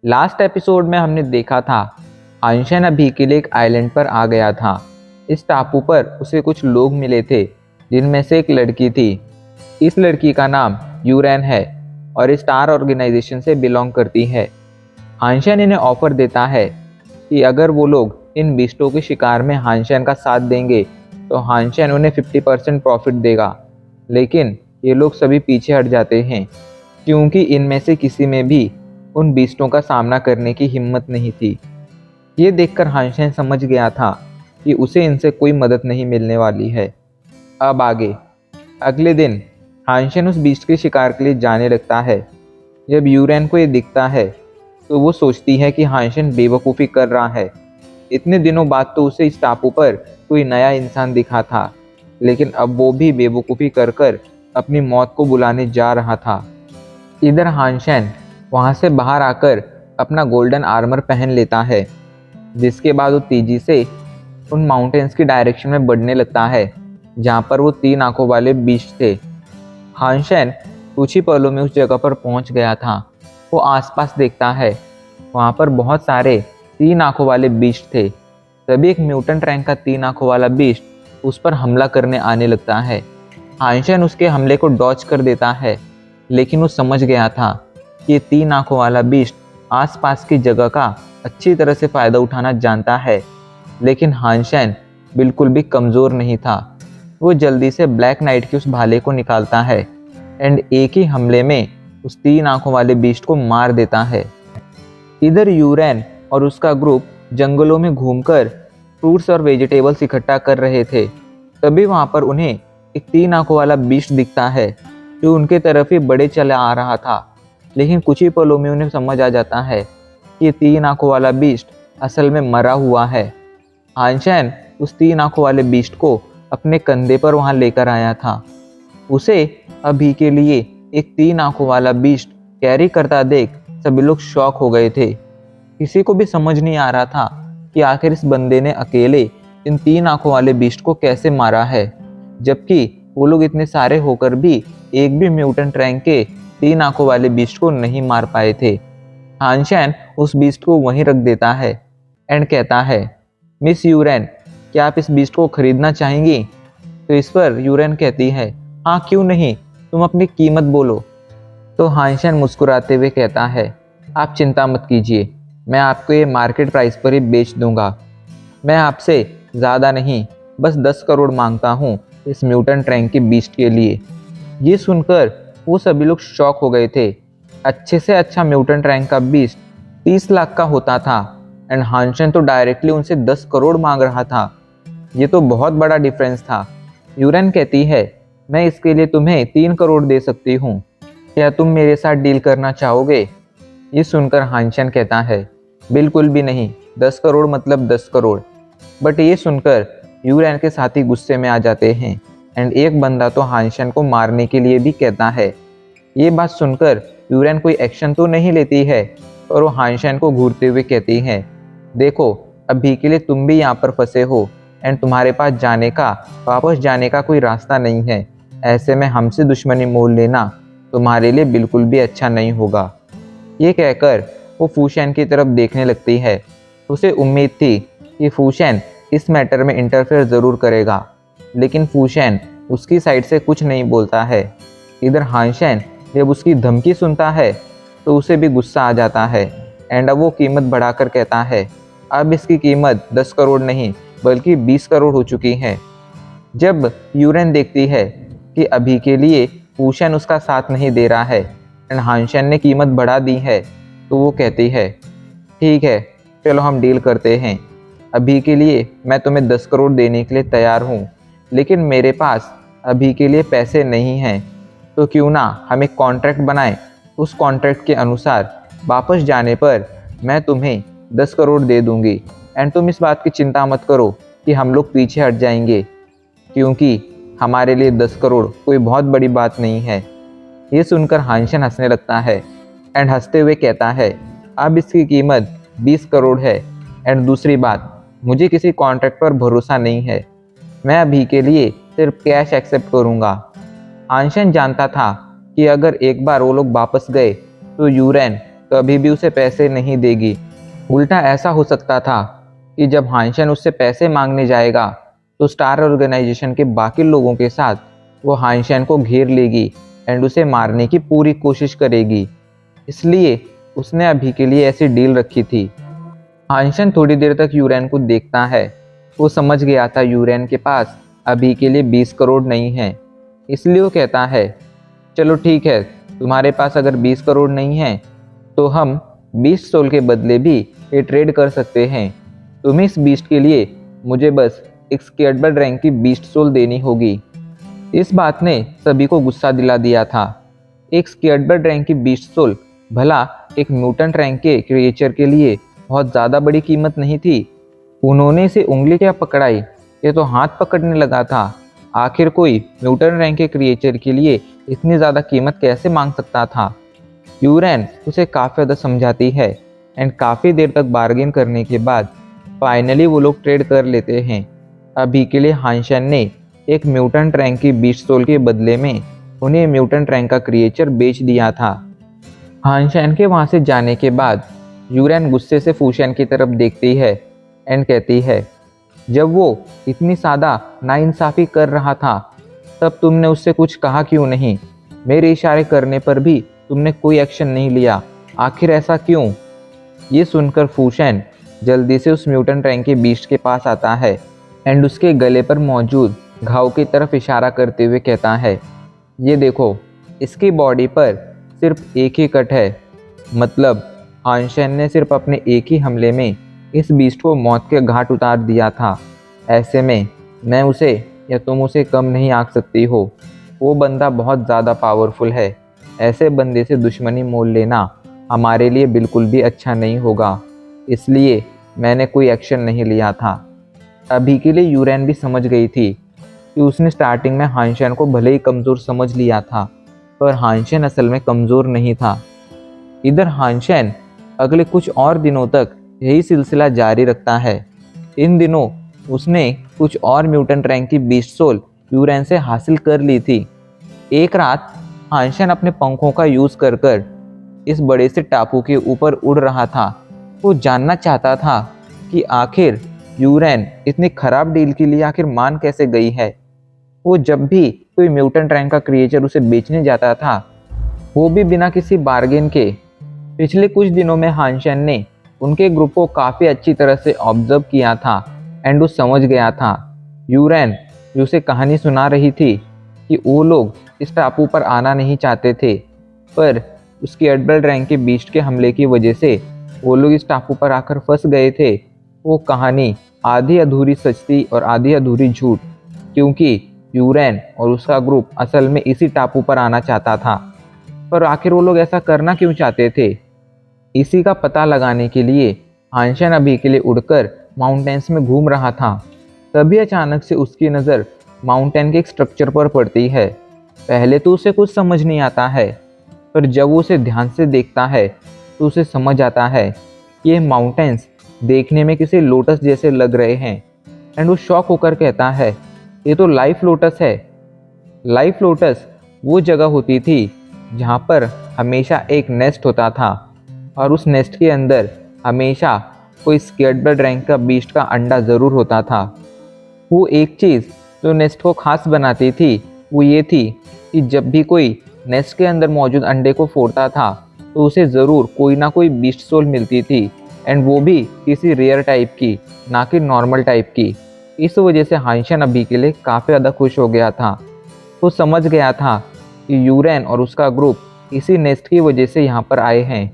Last episode में हमने देखा था हांशन अभी के लिए एक आइलैंड पर आ गया था। इस टापू पर उसे कुछ लोग मिले थे जिनमें से एक लड़की थी। इस लड़की का नाम यूरेन है और स्टार ऑर्गेनाइजेशन से बिलोंग करती है। हांशन इन्हें ऑफर देता है कि अगर वो लोग इन बीस्टों के शिकार में हांशन का साथ देंगे तो हांशन उन्हें 50% प्रॉफिट देगा। लेकिन ये लोग सभी पीछे हट जाते हैं क्योंकि इनमें से किसी में भी उन बीस्टों का सामना करने की हिम्मत नहीं थी। ये देखकर हांशन समझ गया था कि उसे इनसे कोई मदद नहीं मिलने वाली है। अब आगे अगले दिन हांशन उस बीस्ट के शिकार के लिए जाने लगता है। जब यूरेन को ये दिखता है तो वो सोचती है कि हांशन बेवकूफ़ी कर रहा है। इतने दिनों बाद तो उसे इस टापू पर कोई नया इंसान दिखा था, लेकिन अब वो भी बेवकूफ़ी कर कर अपनी मौत को बुलाने जा रहा था। इधर हांशन वहाँ से बाहर आकर अपना गोल्डन आर्मर पहन लेता है, जिसके बाद वो तेजी से उन माउंटेन्स की डायरेक्शन में बढ़ने लगता है जहाँ पर वो 3 आंखों वाले बीस्ट थे। हांशन कुछ ही पलों में उस जगह पर पहुँच गया था। वो आसपास देखता है, वहाँ पर बहुत सारे 3 आंखों वाले बीस्ट थे। तभी एक म्यूटेंट रैंक का 3 आंखों वाला बीस्ट उस पर हमला करने आने लगता है। हांशन उसके हमले को डॉज कर देता है, लेकिन वो समझ गया था कि ये 3 आंखों वाला बीस्ट आसपास की जगह का अच्छी तरह से फ़ायदा उठाना जानता है। लेकिन हांशन बिल्कुल भी कमज़ोर नहीं था। वो जल्दी से ब्लैक नाइट के उस भाले को निकालता है एंड एक ही हमले में उस 3 आंखों वाले बीस्ट को मार देता है। इधर यूरेन और उसका ग्रुप जंगलों में घूमकर फ्रूट्स और वेजिटेबल्स इकट्ठा कर रहे थे। तभी वहाँ पर उन्हें एक 3 आंखों वाला बीस्ट दिखता है जो उनके तरफ ही बढ़े चला आ रहा था। लेकिन कुछ ही पलों में उन्हें समझ आ जाता है कि ये 3 आंखों वाला बीस्ट असल में मरा हुआ है। हांशन उस 3 आंखों वाले बीस्ट को अपने कंधे पर वहाँ लेकर आया था। उसे अभी के लिए एक 3 आंखों वाला बीस्ट कैरी करता देख सभी लोग शॉक हो गए थे। किसी को भी समझ नहीं आ रहा था कि आखिर इस बंदे ने अकेले इन 3 आंखों वाले बीस्ट को कैसे मारा है, जबकि वो लोग इतने सारे होकर भी एक भी म्यूटेंट रैंक के 3 आंखों वाले बीस्ट को नहीं मार पाए थे। हांशन उस बीस्ट को वहीं रख देता है एंड कहता है, मिस यूरेन, क्या आप इस बीस्ट को खरीदना चाहेंगी? तो इस पर यूरेन कहती है, हाँ क्यों नहीं, तुम अपनी कीमत बोलो। तो हांशन मुस्कुराते हुए कहता है, आप चिंता मत कीजिए, मैं आपको ये मार्केट प्राइस पर ही बेच दूंगा। मैं आपसे ज़्यादा नहीं, बस 10 करोड़ मांगता हूँ इस म्यूटेंट रैंक के बीस्ट के लिए। ये सुनकर वो सभी लोग शॉक हो गए थे। अच्छे से अच्छा म्यूटेंट रैंक का बीस्ट 30 लाख का होता था एंड हांशन तो डायरेक्टली उनसे 10 करोड़ मांग रहा था। ये तो बहुत बड़ा डिफरेंस था। यूरेन कहती है, मैं इसके लिए तुम्हें 3 करोड़ दे सकती हूँ, क्या तुम मेरे साथ डील करना चाहोगे? ये सुनकर हांशन कहता है, बिल्कुल भी नहीं, 10 करोड़ मतलब 10 करोड़। बट ये सुनकर यूरेन के साथी गुस्से में आ जाते हैं एंड एक बंदा तो हांशन को मारने के लिए भी कहता है। ये बात सुनकर यूरेन कोई एक्शन तो नहीं लेती है और वो हांशन को घूरते हुए कहती है, देखो अभी के लिए तुम भी यहाँ पर फंसे हो एंड तुम्हारे पास वापस जाने का कोई रास्ता नहीं है। ऐसे में हमसे दुश्मनी मोल लेना तुम्हारे लिए बिल्कुल भी अच्छा नहीं होगा। ये कहकर वो फूशन की तरफ देखने लगती है। उसे उम्मीद थी कि फूशन इस मैटर में इंटरफेयर ज़रूर करेगा, लेकिन फूशन उसकी साइड से कुछ नहीं बोलता है। इधर हांशन जब उसकी धमकी सुनता है तो उसे भी गुस्सा आ जाता है एंड अब वो कीमत बढ़ाकर कहता है, अब इसकी कीमत 10 करोड़ नहीं बल्कि 20 करोड़ हो चुकी है। जब यूरेन देखती है कि अभी के लिए फूशन उसका साथ नहीं दे रहा है एंड हांशन ने कीमत बढ़ा दी है, तो वो कहती है, ठीक है चलो हम डील करते हैं। अभी के लिए मैं तुम्हें 10 करोड़ देने के लिए तैयार हूँ, लेकिन मेरे पास अभी के लिए पैसे नहीं हैं। तो क्यों ना हम एक कॉन्ट्रैक्ट बनाएं, उस कॉन्ट्रैक्ट के अनुसार वापस जाने पर मैं तुम्हें 10 करोड़ दे दूंगी एंड तुम इस बात की चिंता मत करो कि हम लोग पीछे हट जाएंगे, क्योंकि हमारे लिए 10 करोड़ कोई बहुत बड़ी बात नहीं है। ये सुनकर हांशन हंसने लगता है एंड हंसते हुए कहता है, अब इसकी कीमत 20 करोड़ है एंड दूसरी बात, मुझे किसी कॉन्ट्रैक्ट पर भरोसा नहीं है, मैं अभी के लिए सिर्फ कैश एक्सेप्ट करूँगा। हांशन जानता था कि अगर एक बार वो लोग वापस गए तो यूरेन कभी भी उसे पैसे नहीं देगी। उल्टा ऐसा हो सकता था कि जब हानशन उससे पैसे मांगने जाएगा तो स्टार ऑर्गेनाइजेशन के बाकी लोगों के साथ वो हानशन को घेर लेगी एंड उसे मारने की पूरी कोशिश करेगी। इसलिए उसने अभी के लिए ऐसी डील रखी थी। हानशन थोड़ी देर तक यूरेन को देखता है। वो समझ गया था यूरेन के पास अभी के लिए 20 करोड़ नहीं है। इसलिए वो कहता है, चलो ठीक है, तुम्हारे पास अगर 20 करोड़ नहीं है तो हम 20 सोल के बदले भी ये ट्रेड कर सकते हैं। तुम इस बीस्ट के लिए मुझे बस एक स्केटबर्ड रैंक की 20 सोल देनी होगी। इस बात ने सभी को गुस्सा दिला दिया था। एक स्केटबर्ड रैंक की 20 सोल भला एक म्यूटेंट रैंक के क्रिएचर के लिए बहुत ज़्यादा बड़ी कीमत नहीं थी। उन्होंने इसे उंगली क्या पकड़ाई, ये तो हाथ पकड़ने लगा था। आखिर कोई म्यूटेंट रैंक के क्रिएचर के लिए इतनी ज़्यादा कीमत कैसे मांग सकता था। यूरेन उसे काफ़ी ज़्यादा समझाती है एंड काफ़ी देर तक बार्गेन करने के बाद फाइनली वो लोग ट्रेड कर लेते हैं। अभी के लिए हानशन ने एक म्यूटेंट रैंक की 20 सोल के बदले में उन्हें म्यूटेंट रैंक का क्रिएचर बेच दिया था। हानशन के वहाँ से जाने के बाद यूरेन गुस्से से फूशन की तरफ देखती है एंड कहती है, जब वो इतनी सादा नाइंसाफ़ी कर रहा था तब तुमने उससे कुछ कहा क्यों नहीं? मेरे इशारे करने पर भी तुमने कोई एक्शन नहीं लिया, आखिर ऐसा क्यों? ये सुनकर फूशन जल्दी से उस म्यूटेंट रैंक के बीस्ट के पास आता है एंड उसके गले पर मौजूद घाव की तरफ इशारा करते हुए कहता है, ये देखो, इसकी बॉडी पर सिर्फ एक ही कट है। मतलब हानशन ने सिर्फ अपने एक ही हमले में इस बीस्ट को मौत के घाट उतार दिया था। ऐसे में मैं उसे या तुम उसे कम नहीं आंक सकती हो। वो बंदा बहुत ज़्यादा पावरफुल है। ऐसे बंदे से दुश्मनी मोल लेना हमारे लिए बिल्कुल भी अच्छा नहीं होगा। इसलिए मैंने कोई एक्शन नहीं लिया था। अभी के लिए यूरेन भी समझ गई थी कि उसने स्टार्टिंग में हानशन को भले ही कमज़ोर समझ लिया था, पर हानशन असल में कमज़ोर नहीं था। इधर हानशन अगले कुछ और दिनों तक यही सिलसिला जारी रखता है। इन दिनों उसने कुछ और म्यूटेंट रैंक की 20 सोल यूरेन से हासिल कर ली थी। एक रात हानशन अपने पंखों का यूज़ कर कर इस बड़े से टापू के ऊपर उड़ रहा था। वो जानना चाहता था कि आखिर यूरेन इतनी खराब डील के लिए आखिर मान कैसे गई है। वो जब भी कोई म्यूटेंट रैंक का क्रिएचर उसे बेचने जाता था, वो भी बिना किसी बार्गेन के। पिछले कुछ दिनों में हानशन ने उनके ग्रुप को काफ़ी अच्छी तरह से ऑब्जर्व किया था एंड वो समझ गया था यूरेन जो उसे कहानी सुना रही थी कि वो लोग इस टापू पर आना नहीं चाहते थे, पर उसके एडबल्ट रैंक के बीस्ट के हमले की वजह से वो लोग इस टापू पर आकर फंस गए थे। वो कहानी आधी अधूरी सच थी और आधी अधूरी झूठ, क्योंकि यूरेन और उसका ग्रुप असल में इसी टापू पर आना चाहता था। पर आखिर वो लोग ऐसा करना क्यों चाहते थे, इसी का पता लगाने के लिए हानशन अभी के लिए उड़कर माउंटेन्स में घूम रहा था। तभी अचानक से उसकी नज़र माउंटेन के एक स्ट्रक्चर पर पड़ती है। पहले तो उसे कुछ समझ नहीं आता है, पर जब वो उसे ध्यान से देखता है तो उसे समझ आता है कि ये माउंटेन्स देखने में किसी लोटस जैसे लग रहे हैं एंड वो शॉक होकर कहता है, ये तो लाइफ लोटस है। लाइफ लोटस वो जगह होती थी जहाँ पर हमेशा एक नेस्ट होता था और उस नेस्ट के अंदर हमेशा कोई स्केटबर्ड रैंक का बीस्ट का अंडा ज़रूर होता था। वो एक चीज़ जो नेस्ट को खास बनाती थी वो ये थी कि जब भी कोई नेस्ट के अंदर मौजूद अंडे को फोड़ता था तो उसे ज़रूर कोई ना कोई बीस्ट सोल मिलती थी एंड वो भी किसी रेयर टाइप की, ना कि नॉर्मल टाइप की। इस वजह से हानशन अभी के लिए काफ़ी ज़्यादा खुश हो गया था। वो समझ गया था कि यूरेन और उसका ग्रुप इसी नेस्ट की वजह से यहाँ पर आए हैं।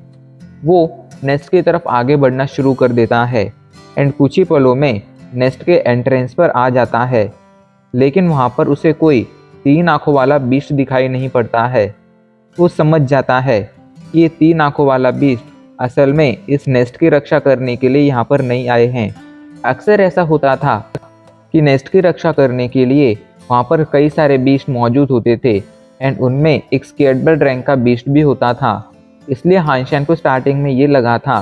वो नेस्ट की तरफ आगे बढ़ना शुरू कर देता है एंड कुछ ही पलों में नेस्ट के एंट्रेंस पर आ जाता है। लेकिन वहाँ पर उसे कोई 3 आँखों वाला बीस्ट दिखाई नहीं पड़ता है। वो समझ जाता है कि ये 3 आँखों वाला बीस्ट असल में इस नेस्ट की रक्षा करने के लिए यहाँ पर नहीं आए हैं। अक्सर ऐसा होता था कि नेस्ट की रक्षा करने के लिए वहाँ पर कई सारे बीस्ट मौजूद होते थे एंड उनमें एक स्केटबर्ड रैंक का बीस्ट भी होता था। इसलिए हानशन को स्टार्टिंग में ये लगा था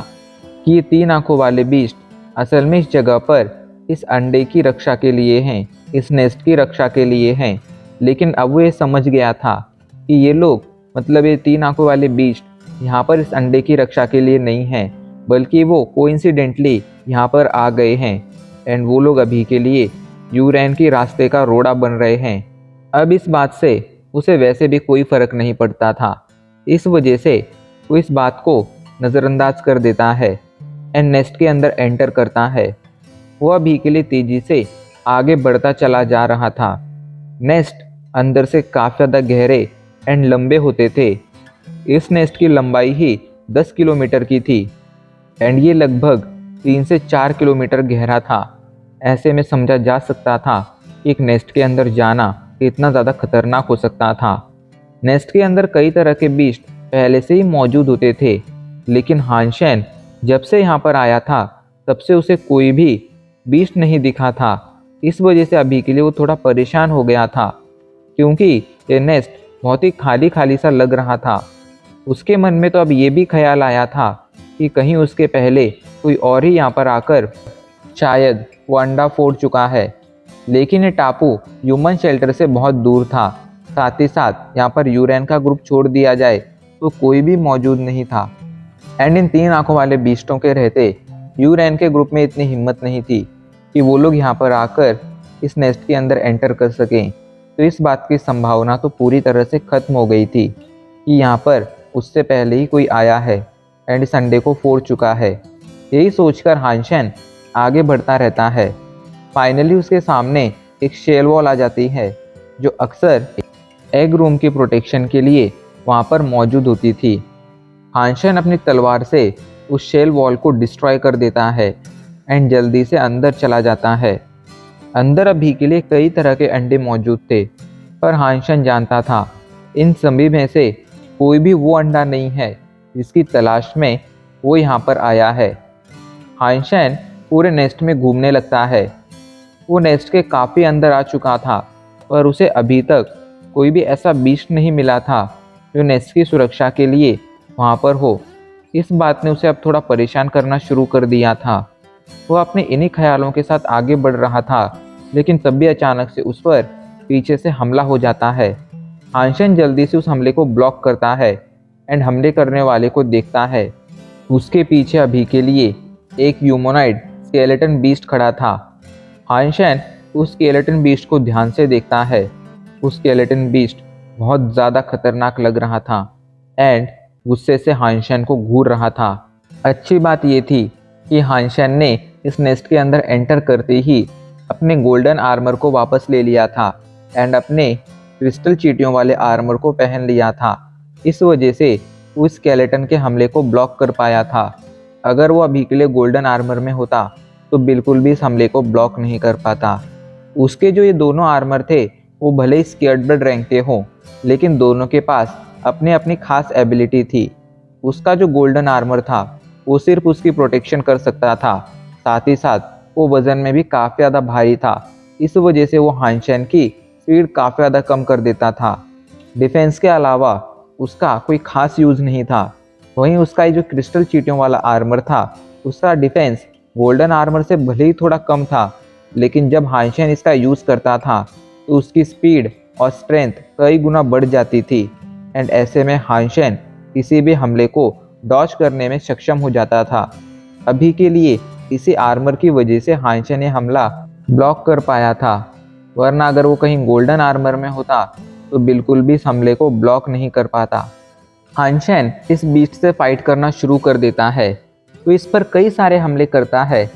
कि ये 3 आँखों वाले बीस्ट असल में इस जगह पर इस अंडे की रक्षा के लिए हैं, इस नेस्ट की रक्षा के लिए हैं। लेकिन अब वो ये समझ गया था कि ये लोग, मतलब ये 3 आँखों वाले बीस्ट यहाँ पर इस अंडे की रक्षा के लिए नहीं है, बल्कि वो कोइंसिडेंटली यहाँ पर आ गए हैं एंड वो लोग अभी के लिए यूरेन के रास्ते का रोड़ा बन रहे हैं। अब इस बात से उसे वैसे भी कोई फर्क नहीं पड़ता था, इस वजह से वो इस बात को नज़रअंदाज कर देता है एंड नेस्ट के अंदर एंटर करता है। वो अभी के लिए तेजी से आगे बढ़ता चला जा रहा था। नेस्ट अंदर से काफ़ी ज़्यादा गहरे एंड लंबे होते थे। इस नेस्ट की लंबाई ही 10 किलोमीटर की थी एंड ये लगभग 3 से 4 किलोमीटर गहरा था। ऐसे में समझा जा सकता था कि एक नेस्ट के अंदर जाना कितना ज़्यादा खतरनाक हो सकता था। नेस्ट के अंदर कई तरह के बीस्ट पहले से ही मौजूद होते थे, लेकिन हानशेन जब से यहाँ पर आया था तब से उसे कोई भी बीस्ट नहीं दिखा था। इस वजह से अभी के लिए वो थोड़ा परेशान हो गया था, क्योंकि ये नेस्ट बहुत ही खाली खाली सा लग रहा था। उसके मन में तो अब ये भी ख्याल आया था कि कहीं उसके पहले कोई और ही यहाँ पर आकर शायद वो अंडा फोड़ चुका है। लेकिन ये टापू ह्यूमन शेल्टर से बहुत दूर था, साथ ही साथ यहाँ पर यूरेन का ग्रुप छोड़ दिया जाए तो कोई भी मौजूद नहीं था एंड इन 3 आंखों वाले बीस्टों के रहते यूरेन के ग्रुप में इतनी हिम्मत नहीं थी कि वो लोग यहाँ पर आकर इस नेस्ट के अंदर एंटर कर सकें। तो इस बात की संभावना तो पूरी तरह से ख़त्म हो गई थी कि यहाँ पर उससे पहले ही कोई आया है एंड इस अंडे को फोड़ चुका है। यही सोचकर हानशेन आगे बढ़ता रहता है। फाइनली उसके सामने एक शेल वॉल आ जाती है, जो अक्सर एग रूम की प्रोटेक्शन के लिए वहाँ पर मौजूद होती थी। हानशेन अपनी तलवार से उस शेल वॉल को डिस्ट्रॉय कर देता है एंड जल्दी से अंदर चला जाता है। अंदर अभी के लिए कई तरह के अंडे मौजूद थे, पर हानशेन जानता था इन सभी में से कोई भी वो अंडा नहीं है जिसकी तलाश में वो यहाँ पर आया है। हानशेन पूरे नेस्ट में घूमने लगता है। वो नेस्ट के काफ़ी अंदर आ चुका था, पर उसे अभी तक कोई भी ऐसा बीस्ट नहीं मिला था जो नेस्ट की सुरक्षा के लिए वहाँ पर हो। इस बात ने उसे अब थोड़ा परेशान करना शुरू कर दिया था। वो अपने इन्हीं ख्यालों के साथ आगे बढ़ रहा था, लेकिन तभी अचानक से उस पर पीछे से हमला हो जाता है। हानशेन जल्दी से उस हमले को ब्लॉक करता है एंड हमले करने वाले को देखता है। उसके पीछे अभी के लिए एक ह्यूमनॉइड स्केलेटन बीस्ट खड़ा था। हानशेन उस स्केलेटन बीस्ट को ध्यान से देखता है। उस स्केलेटन बीस्ट बहुत ज़्यादा खतरनाक लग रहा था एंड गुस्से से हानशेन को घूर रहा था। अच्छी बात ये थी कि हानशेन ने इस नेस्ट के अंदर एंटर करते ही अपने गोल्डन आर्मर को वापस ले लिया था एंड अपने क्रिस्टल चींटियों वाले आर्मर को पहन लिया था। इस वजह से वो स्केलेटन के हमले को ब्लॉक कर पाया था। अगर वो अभी के लिए गोल्डन आर्मर में होता तो बिल्कुल भी इस हमले को ब्लॉक नहीं कर पाता। उसके जो ये दोनों आर्मर थे वो भले ही स्केयर्ड ब्लड रैंक के हों, लेकिन दोनों के पास अपनी अपनी खास एबिलिटी थी। उसका जो गोल्डन आर्मर था वो सिर्फ उसकी प्रोटेक्शन कर सकता था, साथ ही साथ वो वज़न में भी काफ़ी ज़्यादा भारी था। इस वजह से वो हानशेन की स्पीड काफ़ी ज़्यादा कम कर देता था। डिफेंस के अलावा उसका कोई खास यूज़ नहीं था। वहीं उसका ये जो क्रिस्टल चींटियों वाला आर्मर था उसका डिफेंस गोल्डन आर्मर से भले ही थोड़ा कम था, लेकिन जब हानशेन इसका यूज़ करता था तो उसकी स्पीड और स्ट्रेंथ कई गुना बढ़ जाती थी एंड ऐसे में हानशेन किसी भी हमले को डॉज करने में सक्षम हो जाता था। अभी के लिए इसी आर्मर की वजह से हानशेन ये हमला ब्लॉक कर पाया था, वरना अगर वो कहीं गोल्डन आर्मर में होता तो बिल्कुल भी इस हमले को ब्लॉक नहीं कर पाता। हानशेन इस बीस्ट से फाइट करना शुरू कर देता है, तो इस पर कई सारे हमले करता है,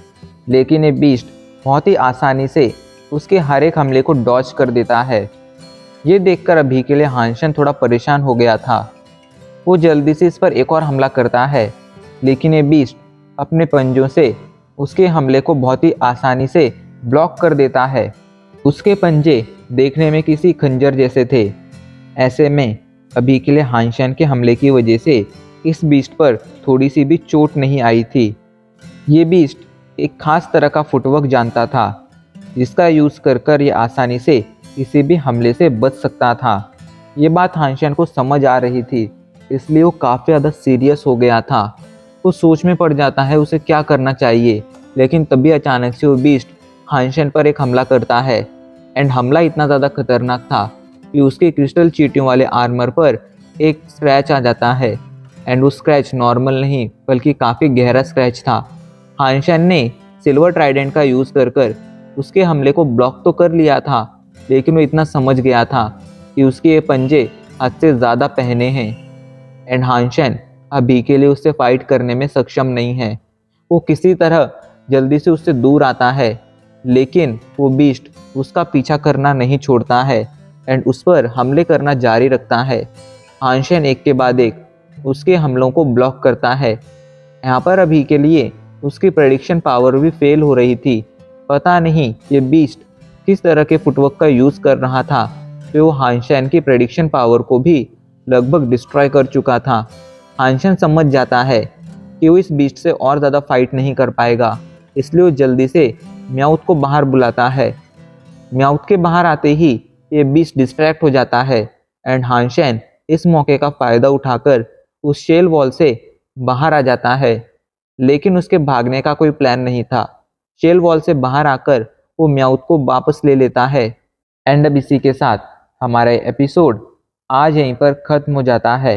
लेकिन ये बीस्ट बहुत ही आसानी से उसके हर एक हमले को डॉज कर देता है। ये देखकर अभी के लिए हानशेन थोड़ा परेशान हो गया था। वो जल्दी से इस पर एक और हमला करता है, लेकिन ये बीस्ट अपने पंजों से उसके हमले को बहुत ही आसानी से ब्लॉक कर देता है। उसके पंजे देखने में किसी खंजर जैसे थे। ऐसे में अभी के लिए हानशेन के हमले की वजह से इस बीस्ट पर थोड़ी सी भी चोट नहीं आई थी। ये बीस्ट एक खास तरह का फुटवर्क जानता था, जिसका यूज़ कर ये आसानी से किसी भी हमले से बच सकता था। ये बात हानशेन को समझ आ रही थी, इसलिए वो काफ़ी ज़्यादा सीरियस हो गया था। वो सोच में पड़ जाता है उसे क्या करना चाहिए, लेकिन तभी अचानक से वो बीस्ट हानशेन पर एक हमला करता है एंड हमला इतना ज़्यादा खतरनाक था कि उसके क्रिस्टल चींटियों वाले आर्मर पर एक स्क्रैच आ जाता है एंड वो स्क्रैच नॉर्मल नहीं बल्कि काफ़ी गहरा स्क्रैच था। हानशन ने सिल्वर ट्राइडेंट का यूज़ कर कर उसके हमले को ब्लॉक तो कर लिया था, लेकिन वो इतना समझ गया था कि उसके ये पंजे हद से ज़्यादा पहने हैं एंड हानशन अभी के लिए उससे फाइट करने में सक्षम नहीं है। वो किसी तरह जल्दी से उससे दूर आता है, लेकिन वो बीस्ट उसका पीछा करना नहीं छोड़ता है एंड उस पर हमले करना जारी रखता है। हानशन एक के बाद एक उसके हमलों को ब्लॉक करता है। यहाँ पर अभी के लिए उसकी प्रेडिक्शन पावर भी फेल हो रही थी। पता नहीं ये बीस्ट किस तरह के फुटवर्क का यूज़ कर रहा था, तो वो हानशन की प्रेडिक्शन पावर को भी लगभग डिस्ट्रॉय कर चुका था। हानशन समझ जाता है कि वो इस बीस्ट से और ज़्यादा फाइट नहीं कर पाएगा, इसलिए वो जल्दी से म्याउथ को बाहर बुलाता है। म्याउथ के बाहर आते ही ये बीस्ट डिस्ट्रैक्ट हो जाता है एंड हानशन इस मौके का फ़ायदा उठाकर उस शेल वॉल से बाहर आ जाता है, लेकिन उसके भागने का कोई प्लान नहीं था। शेल वॉल से बाहर आकर वो म्याउथ को वापस ले लेता है एंड अब इसी के साथ हमारा एपिसोड आज यहीं पर ख़त्म हो जाता है।